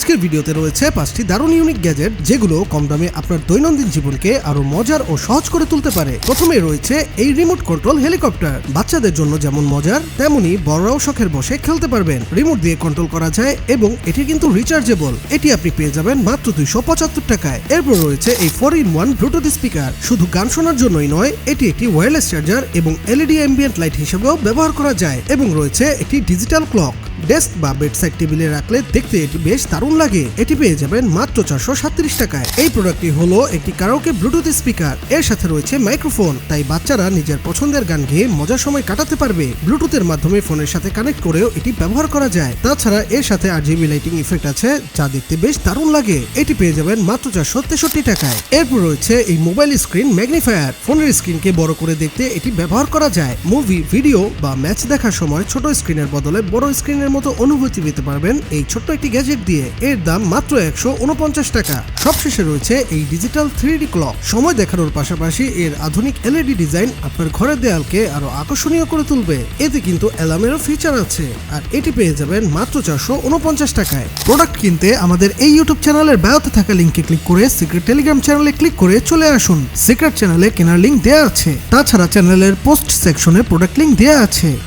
আজকের ভিডিওতে রয়েছে 5টি দারুণ ইউনিক গ্যাজেট যেগুলো কম দামে আপনার দৈনন্দিন জীবনকে আরো মজার ও সহজ করে তুলতে পারে। প্রথমে রয়েছে এই রিমোট কন্ট্রোল হেলিকপ্টার। বাচ্চাদের জন্য যেমন মজার তেমনি বড়রাও শখের বসে খেলতে পারবেন। রিমোট দিয়ে কন্ট্রোল করা যায় এবং এটি কিন্তু রিচার্জেবল। এটি আপনি পেয়ে যাবেন মাত্র 275 টাকায়। এরপর রয়েছে এই 4-in-1 ব্লুটুথ স্পিকার। শুধু গান শোনার জন্যই নয়, এটি একটি ওয়্যারলেস চার্জার এবং এলইডি অ্যাম্বিয়েন্ট লাইট হিসেবেও ব্যবহার করা যায়। এবং রয়েছে একটি ডিজিটাল ক্লক। ডেস্ক বা বেডসাইড টেবিলে রাখলে দেখতে এটি বেশ দারুণ লাগে। এটি পেয়ে যাবেন মাত্র 437 টাকায়। এই প্রোডাক্টটি হলো একটি কারাওকে ব্লুটুথ স্পিকার। এর সাথে রয়েছে মাইক্রোফোন, তাই বাচ্চারা নিজের পছন্দের গান গেয়ে মজার সময় কাটাতে পারবে। ব্লুটুথের মাধ্যমে ফোনের সাথে কানেক্ট করেও এটি ব্যবহার করা যায়। তাছাড়া এর সাথে RGB লাইটিং ইফেক্ট আছে, যা দেখতে বেশ দারুণ লাগে। এটি পেয়ে যাবেন মাত্র 463 টাকায়। এরপর রয়েছে এই মোবাইল স্ক্রিন ম্যাগনিফায়ার। ফোনের স্ক্রিনকে বড় করে দেখতে এটি ব্যবহার করা যায়। মুভি, ভিডিও বা ম্যাচ দেখার সময় ছোট স্ক্রিনের বদলে বড় স্ক্রিনের মতো অনুভূতি পেতে পারবেন এই ছোট্ট একটি গ্যাজেট দিয়ে। এর দাম মাত্র 149 টাকা। সবশেষে রয়েছে এই ডিজিটাল 3D ক্লক। সময় দেখানোর পাশাপাশি এর আধুনিক এলইডি ডিজাইন আপনার ঘরের দেয়ালকে আরো আকর্ষণীয় করে তুলবে। এতে কিন্তু অ্যালার্মেরও ফিচার আছে, আর এটি পেয়ে যাবেন মাত্র 449 টাকায়। প্রোডাক্ট কিনতে আমাদের এই ইউটিউব চ্যানেলের বায়োতে থাকা লিঙ্কে ক্লিক করে সিক্রেট টেলিগ্রাম চ্যানেলে ক্লিক করে চলে আসুন। সিক্রেট চ্যানেলে কেনার লিঙ্ক দেওয়া আছে। তাছাড়া চ্যানেলের পোস্ট সেকশনে প্রোডাক্ট লিঙ্ক দেওয়া আছে।